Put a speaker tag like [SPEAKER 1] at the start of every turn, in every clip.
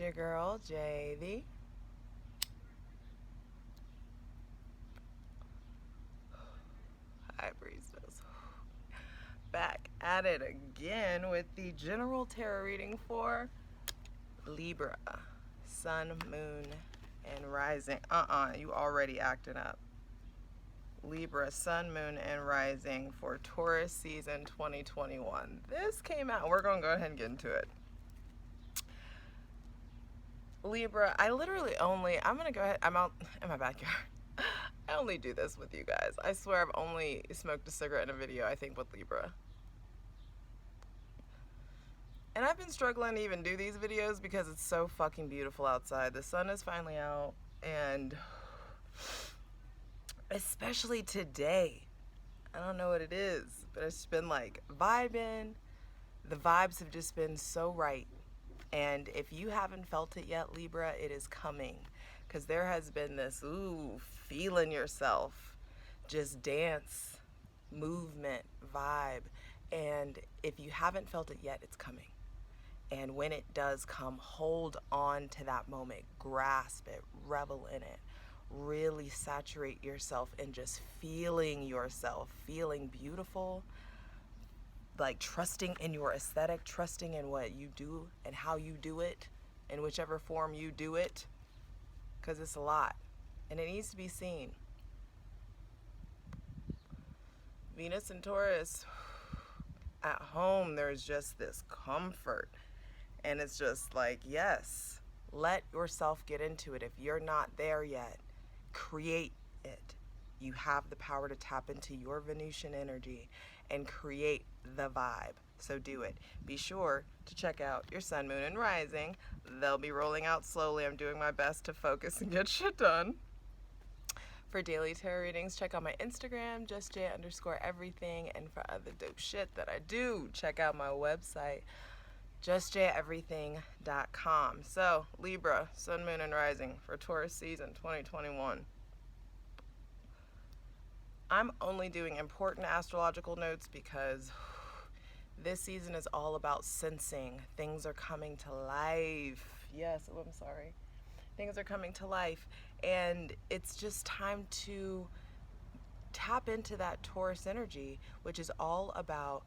[SPEAKER 1] your girl, JV. Hi, Breezes. Back at it again with the general tarot reading for Libra, Sun, Moon, and Rising. You already acting up. Libra, Sun, Moon, and Rising for Taurus season 2021. This came out. We're going to go ahead and get into it. Libra, I'm going to go ahead. I'm out in my backyard. I only do this with you guys. I swear I've only smoked a cigarette in a video, I think, with Libra. And I've been struggling to even do these videos because it's so fucking beautiful outside. The sun is finally out, and especially today, I don't know what it is, but it's been like vibing. The vibes have just been so right. And if you haven't felt it yet, Libra, it is coming. Because there has been this, feeling yourself, just dance, movement, vibe. And if you haven't felt it yet, it's coming. And when it does come, hold on to that moment, grasp it, revel in it, really saturate yourself in just feeling yourself, feeling beautiful, like trusting in your aesthetic, trusting in what you do and how you do it, in whichever form you do it, because it's a lot and it needs to be seen. Venus and Taurus, at home, there's just this comfort. And it's just like, yes, let yourself get into it. If you're not there yet, create it. You have the power to tap into your Venusian energy and create the vibe. So do it. Be sure to check out your Sun, Moon, and Rising. They'll be rolling out slowly. I'm doing my best to focus and get shit done. For daily tarot readings, check out my Instagram, justj_everything. And for other dope shit that I do, check out my website, justjeverything.com. So, Libra, Sun, Moon, and Rising for Taurus season 2021. I'm only doing important astrological notes because this season is all about sensing. Things are coming to life. Yes, I'm sorry. Things are coming to life, and it's just time to tap into that Taurus energy, which is all about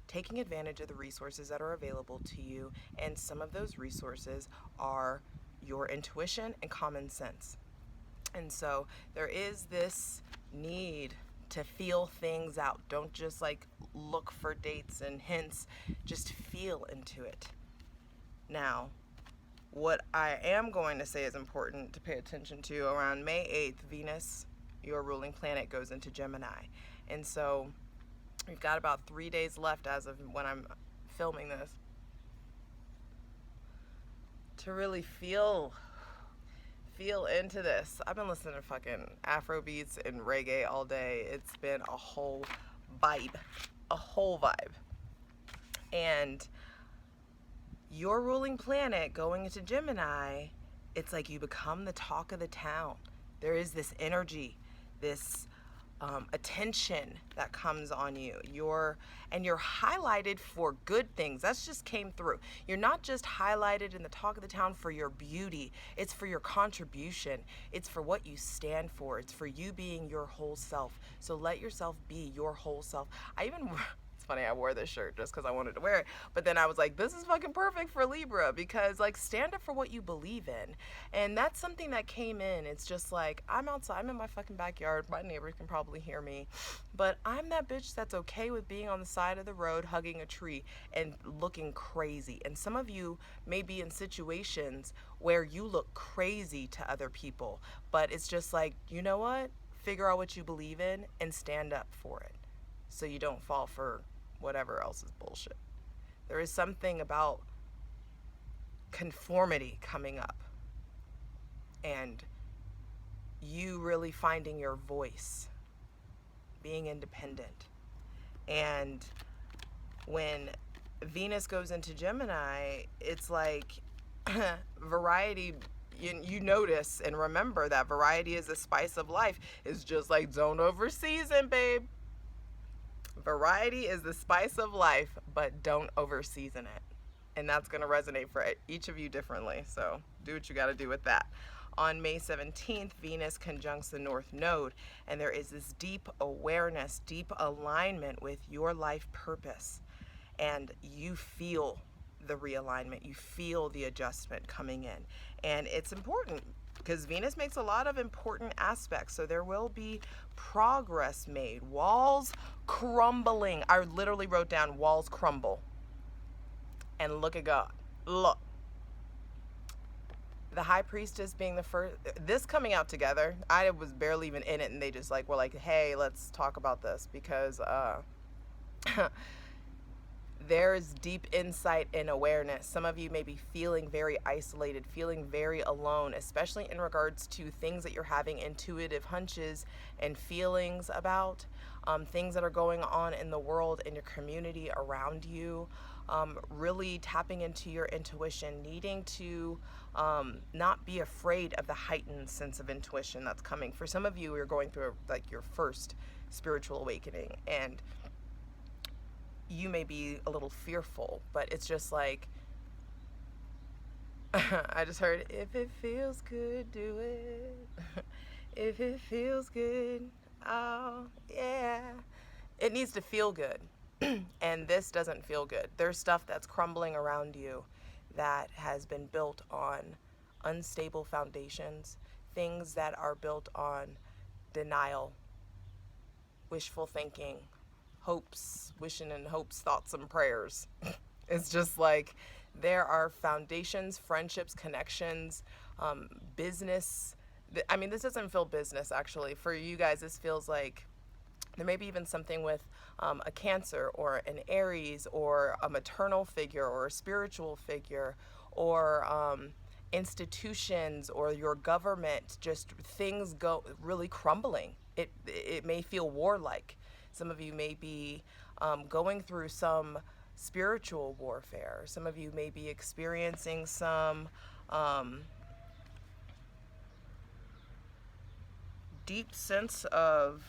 [SPEAKER 1] taking advantage of the resources that are available to you, and some of those resources are your intuition and common sense. And so there is this need to feel things out. Don't just like look for dates and hints, just feel into it. Now, what I am going to say is important to pay attention to, around May 8th, Venus, your ruling planet, goes into Gemini. And so we've got about 3 days left as of when I'm filming this to really feel into this. I've been listening to fucking Afro beats and reggae all day. It's been a whole vibe. And your ruling planet going into Gemini, it's like you become the talk of the town. There is this energy, this attention that comes on you. You're highlighted for good things. That's just came through. You're not just highlighted in the talk of the town for your beauty. It's for your contribution. It's for what you stand for. It's for you being your whole self. So let yourself be your whole self. It's funny, I wore this shirt just because I wanted to wear it, but then I was like, this is fucking perfect for Libra, because like, stand up for what you believe in. And that's something that came in. It's just like, I'm outside, I'm in my fucking backyard, my neighbors can probably hear me, but I'm that bitch that's okay with being on the side of the road hugging a tree and looking crazy. And some of you may be in situations where you look crazy to other people, but it's just like, you know what, figure out what you believe in and stand up for it, so you don't fall for whatever else is bullshit. There is something about conformity coming up, and you really finding your voice, being independent. And when Venus goes into Gemini, it's like variety. You notice and remember that variety is the spice of life. It's just like, don't overseason, babe. Variety is the spice of life, but don't overseason it. And that's going to resonate for each of you differently. So do what you got to do with that. On May 17th, Venus conjuncts the North Node, and there is this deep awareness, deep alignment with your life purpose. And you feel the realignment, you feel the adjustment coming in. And it's important because Venus makes a lot of important aspects. So there will be progress made, walls crumbling. I literally wrote down walls crumble. And look at God. Look. The High Priestess being the first, this coming out together, I was barely even in it, and they just like were like, hey, let's talk about this, because there's deep insight and awareness. Some of you may be feeling very isolated, feeling very alone, especially in regards to things that you're having intuitive hunches and feelings about, things that are going on in the world, in your community around you. Really tapping into your intuition, needing to not be afraid of the heightened sense of intuition that's coming. For some of you, you're going through like your first spiritual awakening, and you may be a little fearful, but it's just like, I just heard, if it feels good, do it. If it feels good, oh yeah. It needs to feel good. And this doesn't feel good. There's stuff that's crumbling around you that has been built on unstable foundations, things that are built on denial, wishful thinking, hopes, wishing and hopes, thoughts and prayers. It's just like there are foundations, friendships, connections, business. I mean, this doesn't feel business actually. For you guys, this feels like there may be even something with a Cancer or an Aries or a maternal figure or a spiritual figure or institutions or your government, just things go really crumbling. It may feel warlike. Some of you may be going through some spiritual warfare. Some of you may be experiencing some deep sense of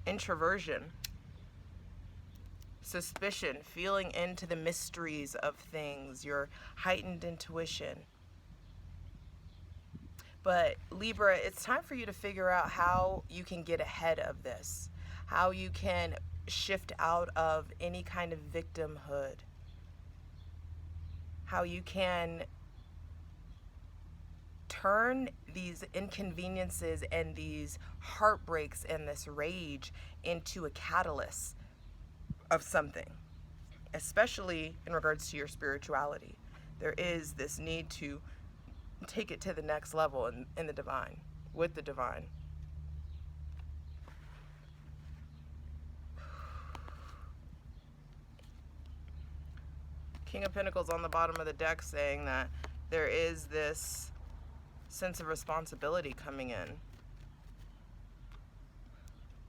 [SPEAKER 1] introversion, suspicion, feeling into the mysteries of things, your heightened intuition. But Libra, it's time for you to figure out how you can get ahead of this, how you can shift out of any kind of victimhood, how you can turn these inconveniences and these heartbreaks and this rage into a catalyst of something, especially in regards to your spirituality. There is this need to take it to the next level in the divine, with the divine. King of Pentacles on the bottom of the deck saying that there is this sense of responsibility coming in.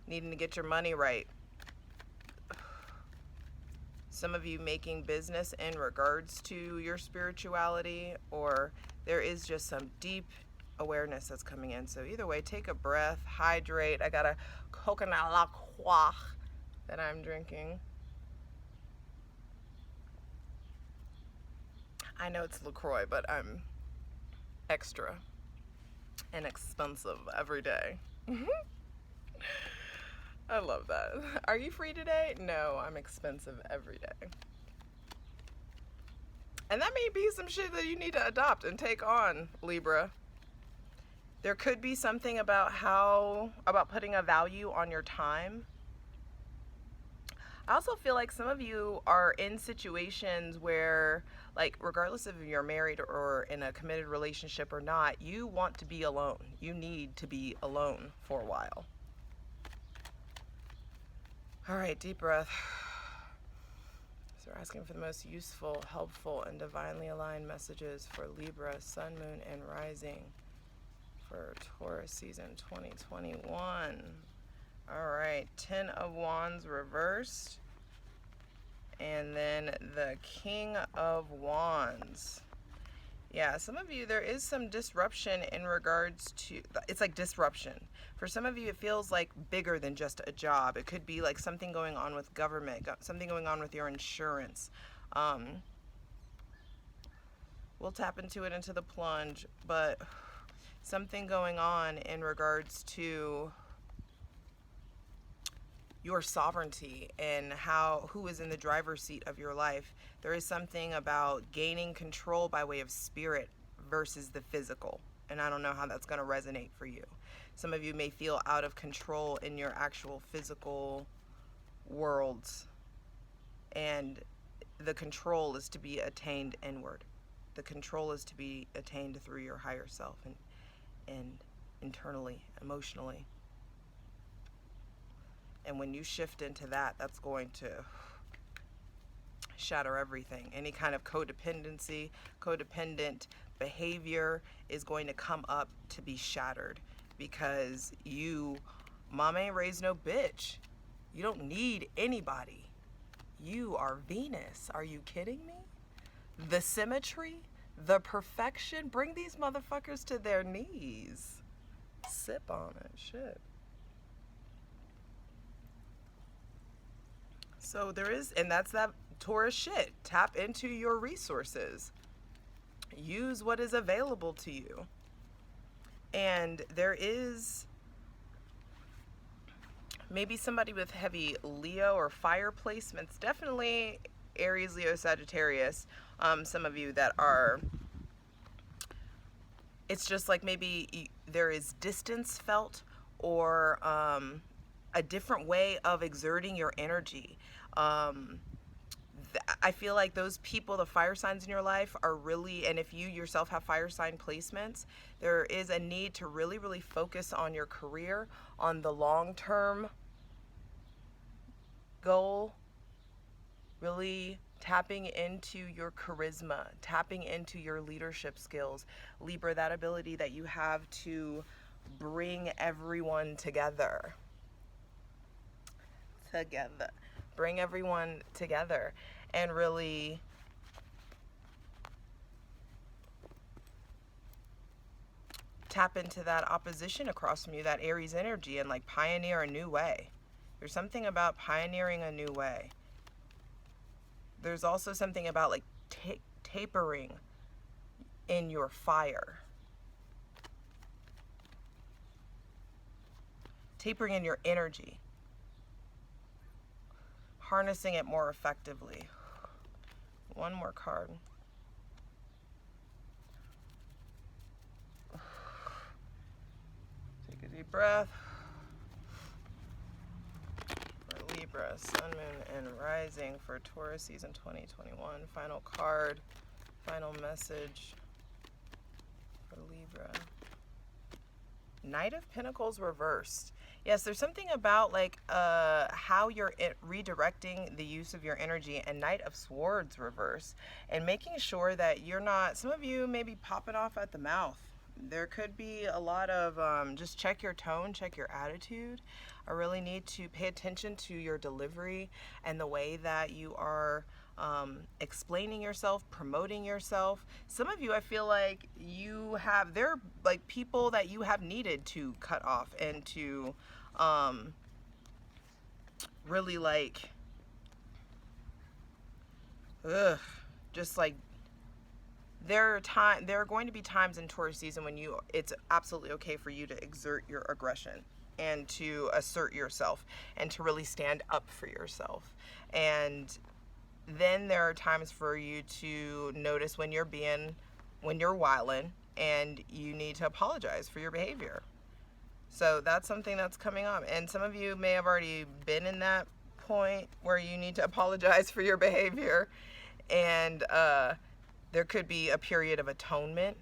[SPEAKER 1] Needing to get your money right. Some of you making business in regards to your spirituality, or there is just some deep awareness that's coming in. So either way, take a breath, hydrate. I got a coconut la croix that I'm drinking. I know it's LaCroix, but I'm extra and expensive every day. I love that. Are you free today? No, I'm expensive every day. And that may be some shit that you need to adopt and take on, Libra. There could be something about putting a value on your time. I also feel like some of you are in situations where, like, regardless if you're married or in a committed relationship or not, you want to be alone. You need to be alone for a while. All right, deep breath. So we're asking for the most useful, helpful, and divinely aligned messages for Libra, Sun, Moon, and Rising for Taurus season 2021. All right, 10 of Wands reversed. And then the King of Wands. Yeah, some of you, there is some disruption in regards to, it's like disruption. For some of you, it feels like bigger than just a job. It could be like something going on with government, something going on with your insurance. We'll tap into it into the plunge, but something going on in regards to your sovereignty and who is in the driver's seat of your life. There is something about gaining control by way of spirit versus the physical, and I don't know how that's going to resonate for you. Some of you may feel out of control in your actual physical worlds, and the control is to be attained inward. The control is to be attained through your higher self and internally, emotionally. And when you shift into that, that's going to shatter everything. Any kind of codependency, codependent behavior is going to come up to be shattered, because mama ain't raised no bitch. You don't need anybody. You are Venus. Are you kidding me? The symmetry, the perfection, bring these motherfuckers to their knees. Sip on it, shit. So there is, and that's that Taurus shit. Tap into your resources. Use what is available to you. And there is maybe somebody with heavy Leo or fire placements. Definitely Aries, Leo, Sagittarius. Some of you that are, it's just like maybe there is distance felt, or a different way of exerting your energy. I feel like those people, the fire signs in your life, are really, and if you yourself have fire sign placements, there is a need to really, really focus on your career, on the long-term goal, really tapping into your charisma, tapping into your leadership skills. Libra, that ability that you have to bring everyone together. Bring everyone together and really tap into that opposition across from you, that Aries energy, and like pioneer a new way. There's something about pioneering a new way. There's also something about like tapering in your fire. Tapering in your energy. Harnessing it more effectively. One more card. Take a deep breath. For Libra, Sun, Moon, and Rising for Taurus season 2021. Final card, final message for Libra. Knight of Pentacles reversed. Yes, there's something about like how you're redirecting the use of your energy, and Knight of Swords reverse, and making sure that you're not, some of you may be popping off at the mouth. There could be a lot of just check your tone, check your attitude. I really need to pay attention to your delivery and the way that you are explaining yourself, promoting yourself. Some of you, I feel like there are like people that you have needed to cut off and to really like, just like, there are going to be times in Taurus season when it's absolutely okay for you to exert your aggression and to assert yourself and to really stand up for yourself. And then there are times for you to notice when you're wilding, and you need to apologize for your behavior. So that's something that's coming up. And some of you may have already been in that point where you need to apologize for your behavior. And there could be a period of atonement.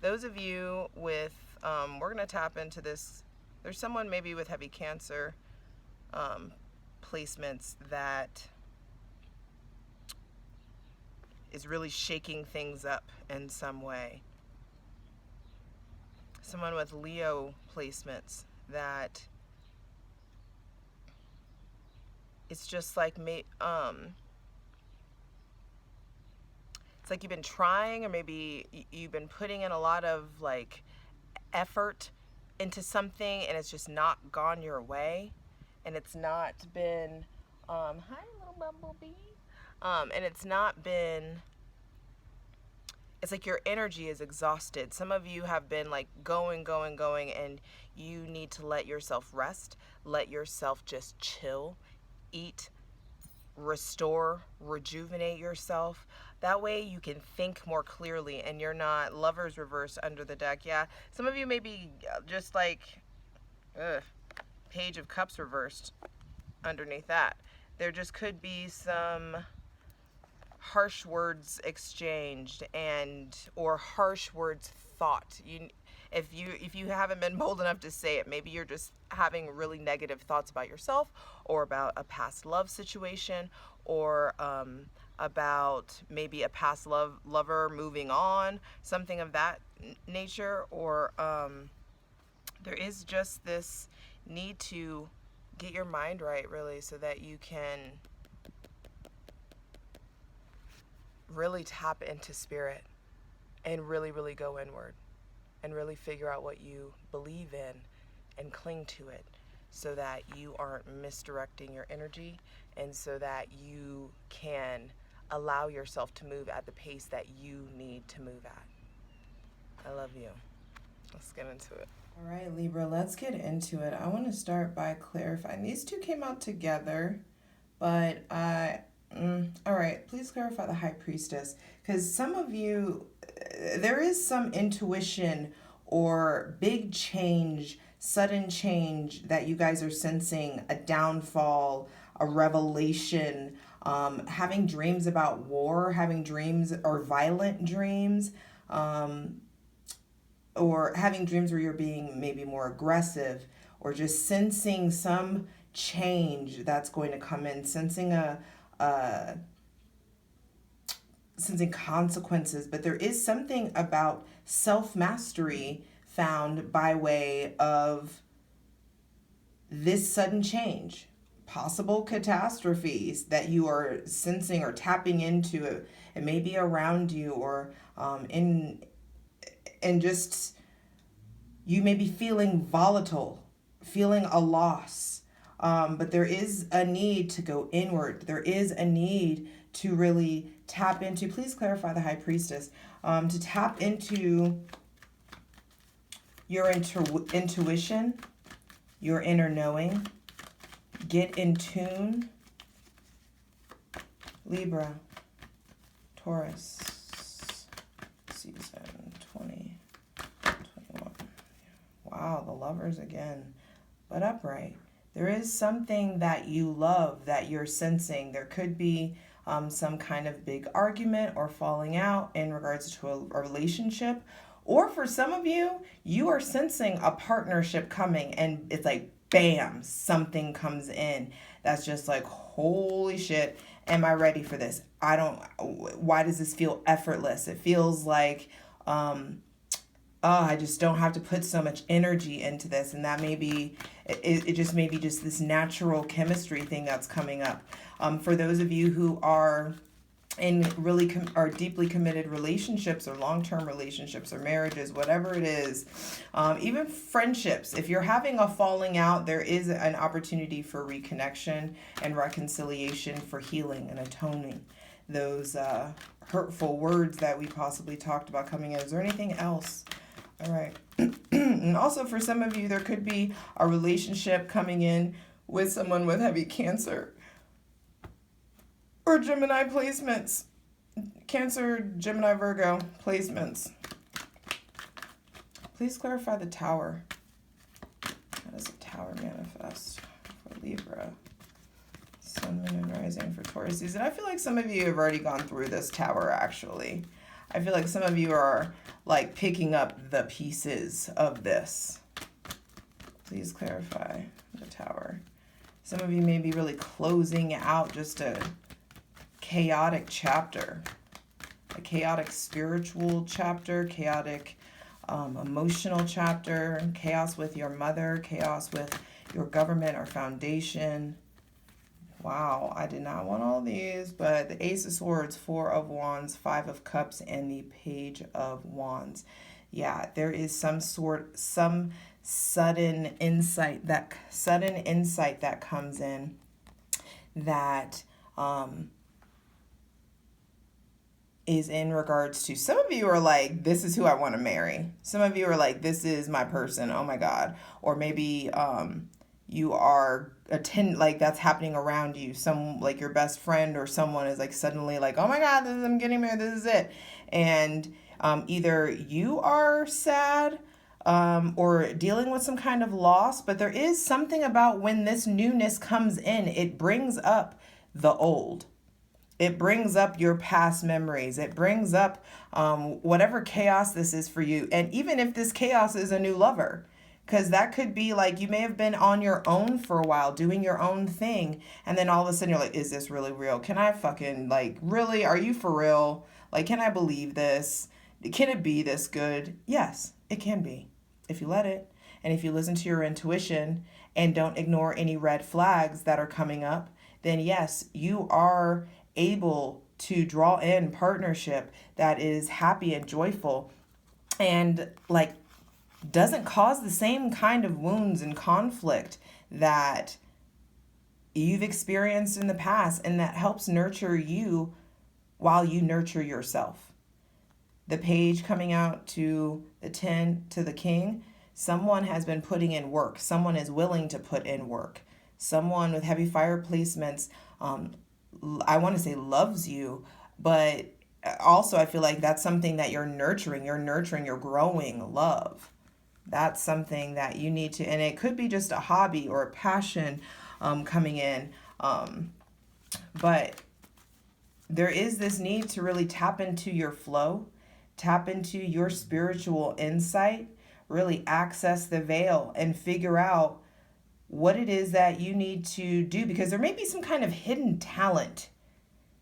[SPEAKER 1] Those of you with, we're going to tap into this. There's someone maybe with heavy Cancer placements that is really shaking things up in some way. Someone with Leo placements that it's just like it's like you've been trying, or maybe you've been putting in a lot of like effort into something, and it's just not gone your way, and it's not been hi little bumblebee, and it's not been, it's like your energy is exhausted. Some of you have been like going, and you need to let yourself rest, let yourself just chill, eat, restore, rejuvenate yourself. That way you can think more clearly and you're not Lovers reversed under the deck. Yeah, some of you may be just like, Page of Cups reversed underneath that. There just could be some harsh words exchanged or harsh words thought. If you haven't been bold enough to say it, maybe you're just having really negative thoughts about yourself or about a past love situation, or about maybe a past lover moving on, something of that nature. Or there is just this need to get your mind right, really, so that you can really tap into spirit and really, really go inward and really figure out what you believe in and cling to it, so that you aren't misdirecting your energy, and so that you can allow yourself to move at the pace that you need to move at. I love you. Let's get into it. All right, Libra, let's get into it. I want to start by clarifying. These two came out together, but all right, please clarify the High Priestess, because some of you, there is some intuition or big change, sudden change that you guys are sensing, a downfall, a revelation, having dreams about war, having dreams or violent dreams, or having dreams where you're being maybe more aggressive, or just sensing some change that's going to come in, sensing sensing consequences. But there is something about self-mastery found by way of this sudden change, possible catastrophes that you are sensing or tapping into. It may be around you, or and just you may be feeling volatile, feeling a loss. But there is a need to go inward. There is a need to really tap into, please clarify the High Priestess, to tap into your intuition, your inner knowing. Get in tune. Libra, Taurus, season 2021. Wow, the Lovers again, but upright. There is something that you love that you're sensing. There could be some kind of big argument or falling out in regards to a relationship. Or for some of you, you are sensing a partnership coming, and it's like, bam, something comes in. That's just like, holy shit, am I ready for this? Why does this feel effortless? It feels like, I just don't have to put so much energy into this. And that may be, it just may be just this natural chemistry thing that's coming up. For those of you who are in really are deeply committed relationships, or long-term relationships, or marriages, whatever it is, even friendships, if you're having a falling out, there is an opportunity for reconnection and reconciliation, for healing and atoning those hurtful words that we possibly talked about coming in. Is there anything else? All right. And also for some of you, there could be a relationship coming in with someone with heavy Cancer or Gemini placements. Cancer, Gemini, Virgo placements. Please clarify the Tower. How does the Tower manifest for Libra? Sun, Moon, and Rising for Taurus season. I feel like some of you have already gone through this Tower, actually. I feel like some of you are like picking up the pieces of this. Please clarify the Tower. Some of you may be really closing out just a chaotic chapter, a chaotic spiritual chapter, chaotic emotional chapter, chaos with your mother, chaos with your government or foundation. Wow, I did not want all these, but the Ace of Swords, Four of Wands, Five of Cups, and the Page of Wands. Yeah, there is some sudden insight that comes in that is in regards to, some of you are like, this is who I want to marry. Some of you are like, this is my person. Oh my God. Or maybe you are like that's happening around you. Some, like your best friend or someone is like suddenly like, oh my God, I'm getting married. This is it. And either you are sad or dealing with some kind of loss, but there is something about when this newness comes in, it brings up the old. It brings up your past memories. It brings up whatever chaos this is for you. And even if this chaos is a new lover, because that could be like you may have been on your own for a while doing your own thing. And then all of a sudden you're like, is this really real? Can I fucking, like, really? Are you for real? Like, can I believe this? Can it be this good? Yes, it can be if you let it. And if you listen to your intuition and don't ignore any red flags that are coming up, then yes, you are able to draw in partnership that is happy and joyful and like doesn't cause the same kind of wounds and conflict that you've experienced in the past, and that helps nurture you while you nurture yourself. The page coming out to the 10 to the king, someone has been putting in work. Someone is willing to put in work. Someone with heavy fire placements, I want to say loves you, but also I feel like that's something that you're nurturing. You're growing love. That's something that you need to, and it could be just a hobby or a passion coming in. But there is this need to really tap into your flow, tap into your spiritual insight, really access the veil and figure out what it is that you need to do, because there may be some kind of hidden talent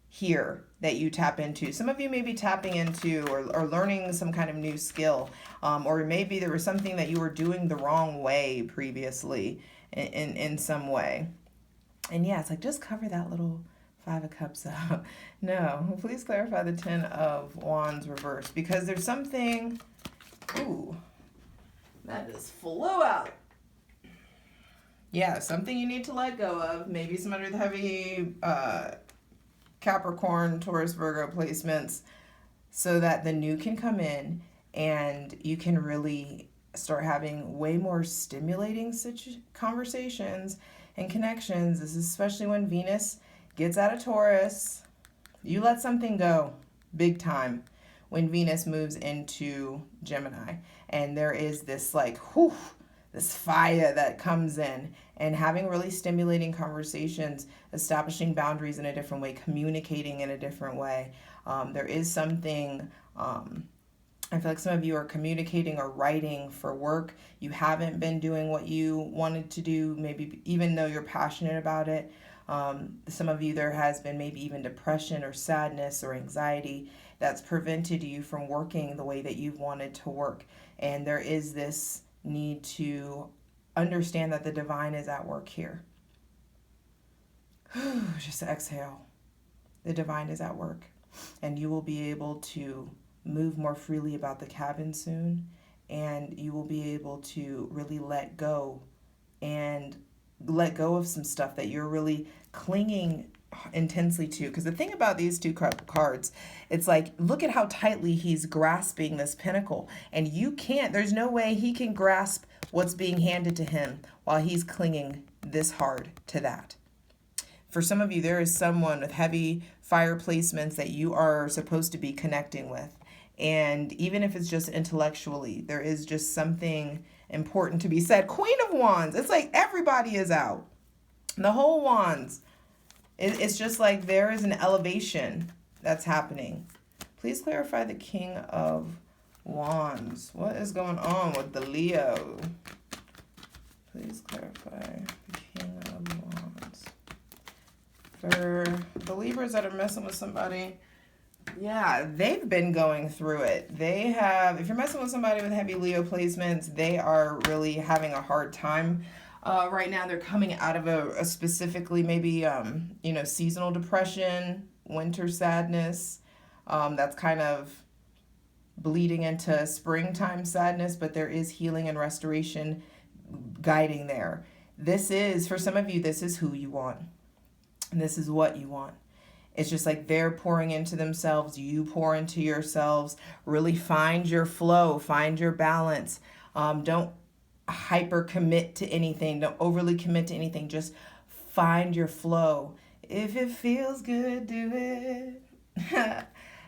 [SPEAKER 1] here that you tap into. Some of you may be tapping into or learning some kind of new skill, or maybe there was something that you were doing the wrong way previously in some way. And yeah, it's like, just cover that little 5 of Cups up. No, please clarify the 10 of Wands reversed, because there's something, ooh, that just flew out. Yeah, something you need to let go of. Maybe some under the heavy Capricorn, Taurus, Virgo placements, so that the new can come in and you can really start having way more stimulating conversations and connections. This is especially when Venus gets out of Taurus. You let something go big time when Venus moves into Gemini. And there is this like, whew, this fire that comes in, and having really stimulating conversations, establishing boundaries in a different way, communicating in a different way. There is something, I feel like some of you are communicating or writing for work. You haven't been doing what you wanted to do, maybe even though you're passionate about it. Some of you, there has been maybe even depression or sadness or anxiety that's prevented you from working the way that you've wanted to work. And there is this need to understand that the divine is at work here. Just exhale. The divine is at work, and you will be able to move more freely about the cabin soon, and you will be able to really let go of some stuff that you're really clinging intensely to. Because the thing about these two cards, it's like, look at how tightly he's grasping this pinnacle, and you can't, there's no way he can grasp what's being handed to him while he's clinging this hard to that. For some of you, there is someone with heavy fire placements that you are supposed to be connecting with. And even if it's just intellectually, there is just something important to be said. Queen of Wands, it's like everybody is out. The whole Wands, it's just like there is an elevation that's happening. Please clarify the King of Wands. What is going on with the Leo? Please clarify the King of Wands. For the Libras that are messing with somebody, yeah, they've been going through it. They have, if you're messing with somebody with heavy Leo placements, they are really having a hard time. Right now, they're coming out of a specifically maybe, seasonal depression, winter sadness. That's kind of bleeding into springtime sadness, but there is healing and restoration guiding there. This is, for some of you, this is who you want. And this is what you want. It's just like they're pouring into themselves, you pour into yourselves. Really find your flow, find your balance. Don't hyper commit to anything, don't overly commit to anything. Just find your flow. If it feels good, do it.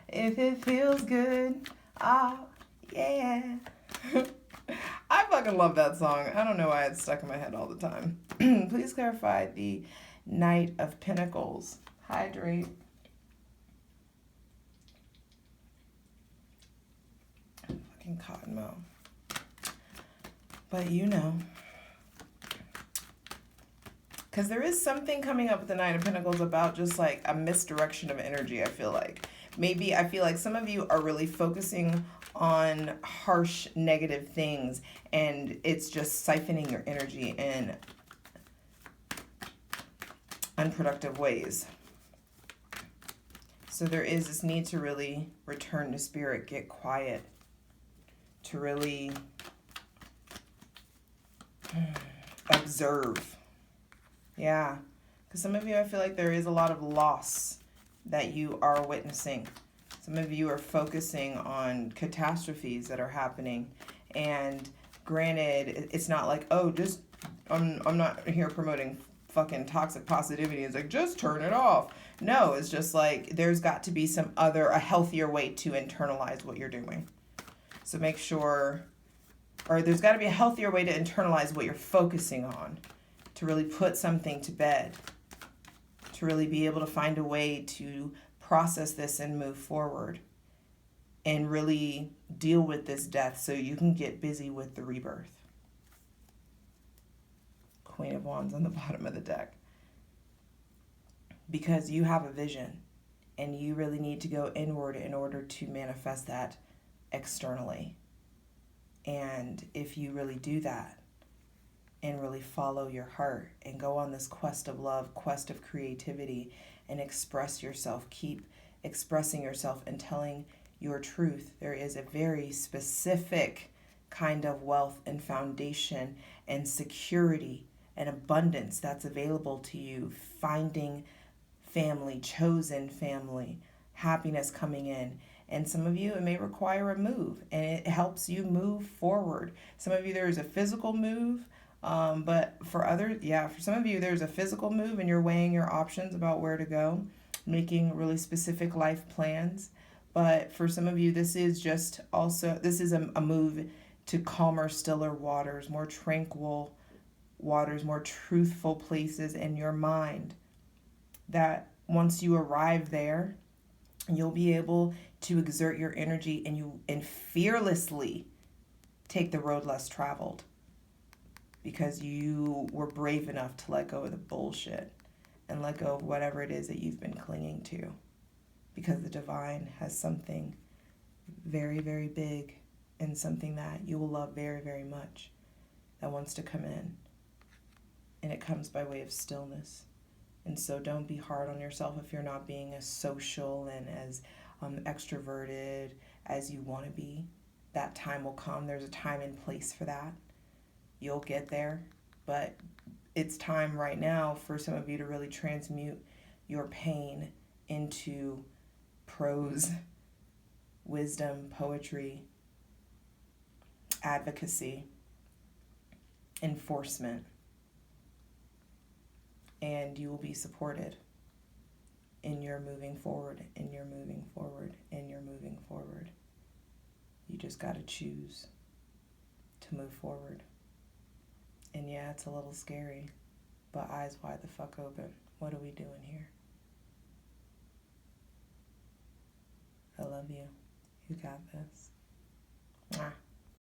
[SPEAKER 1] If it feels good, oh, yeah. I fucking love that song. I don't know why it's stuck in my head all the time. Please clarify the Knight of Pentacles. Hydrate. Fucking Cottonmouth. But you know. Because there is something coming up with the Knight of Pentacles about just like a misdirection of energy, I feel like. Maybe I feel like some of you are really focusing on harsh, negative things, and it's just siphoning your energy in unproductive ways. So there is this need to really return to spirit, get quiet, to really observe. Yeah, because some of you, I feel like there is a lot of loss that you are witnessing. Some of you are focusing on catastrophes that are happening. And granted, it's not like, oh, just, I'm not here promoting fucking toxic positivity. It's like, just turn it off. No, it's just like, there's got to be a healthier way to internalize what you're doing. So make sure, or there's got to be a healthier way to internalize what you're focusing on, to really put something to bed, to really be able to find a way to process this and move forward and really deal with this death so you can get busy with the rebirth. Queen of Wands on the bottom of the deck. Because you have a vision and you really need to go inward in order to manifest that externally. And if you really do that and really follow your heart and go on this quest of love, quest of creativity, and express yourself, keep expressing yourself and telling your truth, there is a very specific kind of wealth and foundation and security and abundance that's available to you. Finding family, chosen family, happiness coming in. And some of you, it may require a move, and it helps you move forward. Some of you, there's a physical move, but for others, for some of you, there's a physical move and you're weighing your options about where to go, making really specific life plans. But for some of you, this is a move to calmer, stiller waters, more tranquil waters, more truthful places in your mind, that once you arrive there, you'll be able to exert your energy and fearlessly take the road less traveled, because you were brave enough to let go of the bullshit and let go of whatever it is that you've been clinging to, because the divine has something very, very big and something that you will love very, very much that wants to come in, and it comes by way of stillness. And so don't be hard on yourself if you're not being as social and as extroverted as you want to be. That time will come. There's a time and place for that. You'll get there. But it's time right now for some of you to really transmute your pain into prose, wisdom, poetry, advocacy, enforcement. And you will be supported in your moving forward, in your moving forward, in your moving forward. You just got to choose to move forward. And yeah, it's a little scary, but eyes wide the fuck open. What are we doing here? I love you. You got this.